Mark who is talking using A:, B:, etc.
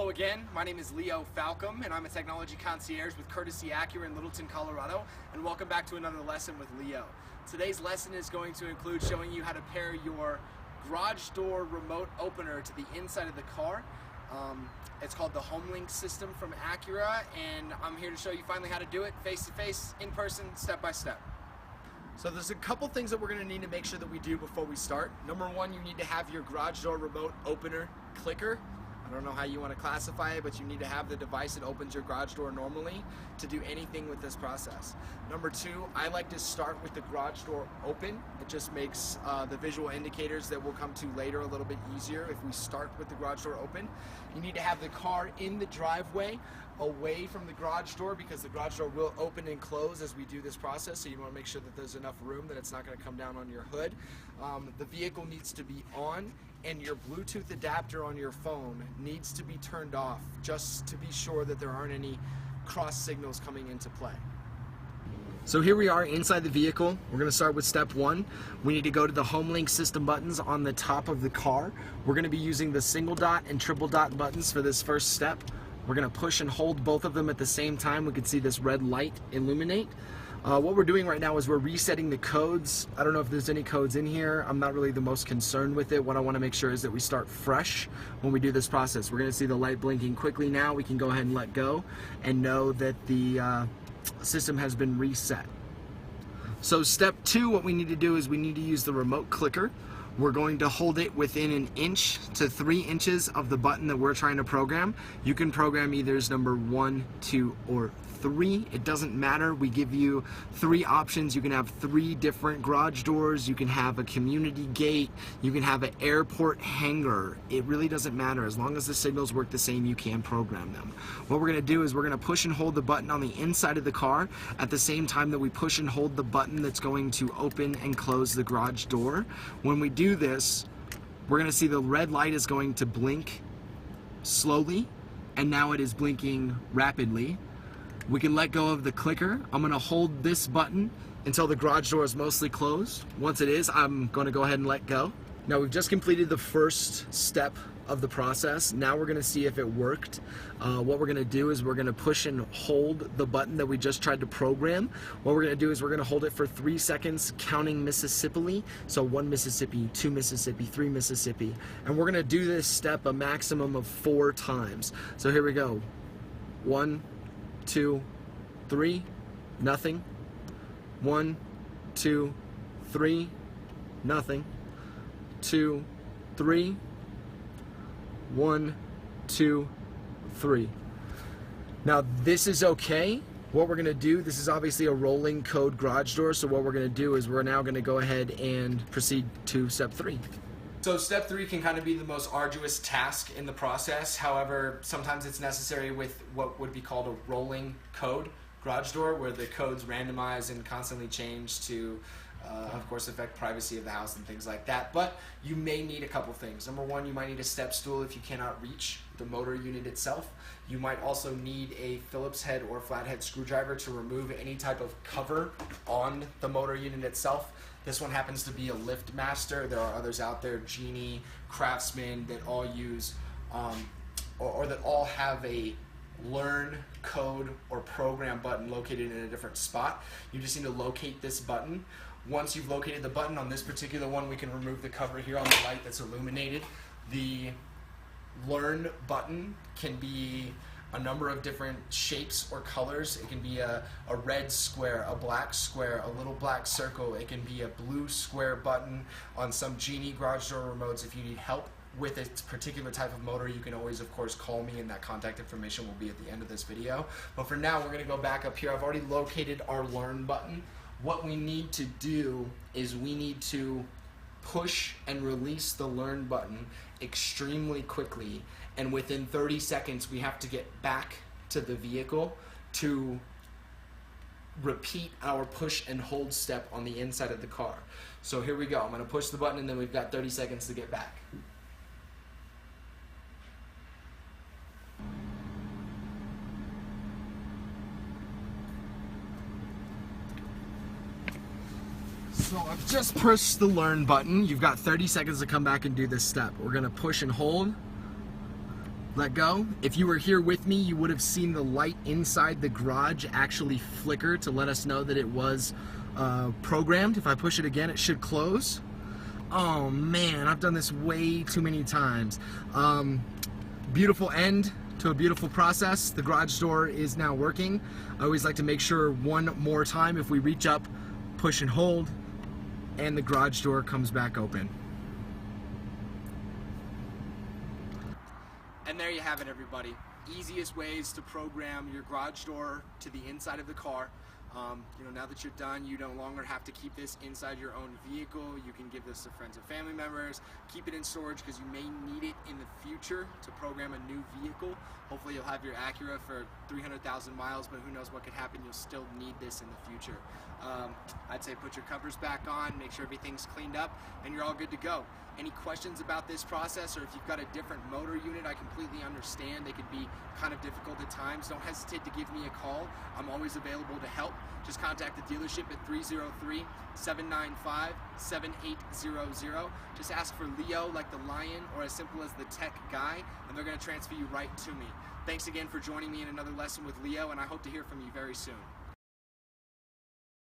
A: Hello again, my name is Leo Falcom and I'm a technology concierge with Courtesy Acura in Littleton, Colorado, and welcome back to another lesson with Leo. Today's lesson is going to include showing you how to pair your garage door remote opener to the inside of the car. It's called the HomeLink system from Acura, and I'm here to show you finally how to do it face to face, in person, step by step. So there's a couple things that we're going to need to make sure that we do before we start. Number one, you need to have your garage door remote opener clicker. I don't know how you want to classify it, but you need to have the device that opens your garage door normally to do anything with this process. Number two, I like to start with the garage door open. It just makes the visual indicators that we'll come to later a little bit easier if we start with the garage door open. You need to have the car in the driveway away from the garage door, because the garage door will open and close as we do this process, so you want to make sure that there's enough room that it's not going to come down on your hood. The vehicle needs to be on, and your Bluetooth adapter on your phone needs to be turned off, just to be sure that there aren't any cross signals coming into play. So here we are inside the vehicle. We're going to start with step one. We need to go to the HomeLink system buttons on the top of the car. We're going to be using the single dot and triple dot buttons for this first step. We're going to push and hold both of them at the same time. We can see this red light illuminate. What we're doing right now is we're resetting the codes. I don't know if there's any codes in here. I'm not really the most concerned with it. What I want to make sure is that we start fresh when we do this process. We're going to see the light blinking quickly now. We can go ahead and let go and know that the system has been reset. So step two, what we need to do is we need to use the remote clicker. We're going to hold it within 1 inch to 3 inches of the button that we're trying to program. You can program either as number 1, 2, or 3. It doesn't matter. We give you 3 options. You can have 3 different garage doors. You can have a community gate. You can have an airport hangar. It really doesn't matter. As long as the signals work the same, you can program them. What we're going to do is we're going to push and hold the button on the inside of the car at the same time that we push and hold the button that's going to open and close the garage door. When we do this, we're going to see the red light is going to blink slowly, and now it is blinking rapidly. We can let go of the clicker. I'm going to hold this button until the garage door is mostly closed. Once it is, I'm going to go ahead and let go. Now we've just completed the first step of the process. Now we're going to see if it worked. What we're going to do is we're going to push and hold the button that we just tried to program. What we're going to do is we're going to hold it for 3 seconds, counting Mississippi. So 1 Mississippi, 2 Mississippi, 3 Mississippi. And we're going to do this step a maximum of 4 times. So here we go. 1, 2, 3, nothing. 1, 2, 3, nothing. 2, 3. 1, 2, 3. Now this is okay. What we're going to do, this is obviously a rolling code garage door, so what we're going to do is we're now going to go ahead and proceed to step 3. So step 3 can kind of be the most arduous task in the process. However, sometimes it's necessary with what would be called a rolling code garage door, where the codes randomize and constantly change to of course affect privacy of the house and things like that. But you may need a couple things. Number one, you might need a step stool if you cannot reach the motor unit itself. You might also need a Phillips head or flathead screwdriver to remove any type of cover on the motor unit itself. This one happens to be a LiftMaster. There are others out there, Genie, Craftsman, that all use or that all have a learn code or program button located in a different spot. You just need to locate this button. Once you've located the button on this particular one, we can remove the cover here on the light that's illuminated. The learn button can be a number of different shapes or colors. It can be a red square, a black square, a little black circle. It can be a blue square button on some Genie garage door remotes. If you need help with a particular type of motor, you can always, of course, call me, and that contact information will be at the end of this video. But for now, we're going to go back up here. I've already located our learn button. What we need to do is we need to push and release the learn button extremely quickly, and within 30 seconds we have to get back to the vehicle to repeat our push and hold step on the inside of the car. So here we go. I'm going to push the button, and then we've got 30 seconds to get back. So I've just pushed the learn button. You've got 30 seconds to come back and do this step. We're going to push and hold. let go. If you were here with me, you would have seen the light inside the garage actually flicker to let us know that it was programmed. If I push it again, it should close. Oh man, I've done this way too many times. Beautiful end to a beautiful process. The garage door is now working. I always like to make sure one more time, if we reach up, push and hold, and the garage door comes back open. And there you have it, everybody. Easiest ways to program your garage door to the inside of the car. Now that you're done, you no longer have to keep this inside your own vehicle. You can give this to friends and family members. Keep it in storage because you may need it in the future to program a new vehicle. Hopefully you'll have your Acura for 300,000 miles, but who knows what could happen. You'll still need this in the future. I'd say put your covers back on, make sure everything's cleaned up, and you're all good to go. Any questions about this process, or if you've got a different motor unit, I completely understand. They could be kind of difficult at times. Don't hesitate to give me a call. I'm always available to help. Just contact the dealership at 303-795-7800. Just ask for Leo, like the lion, or as simple as the tech guy, and they're going to transfer you right to me. Thanks again for joining me in another lesson with Leo, and I hope to hear from you very soon.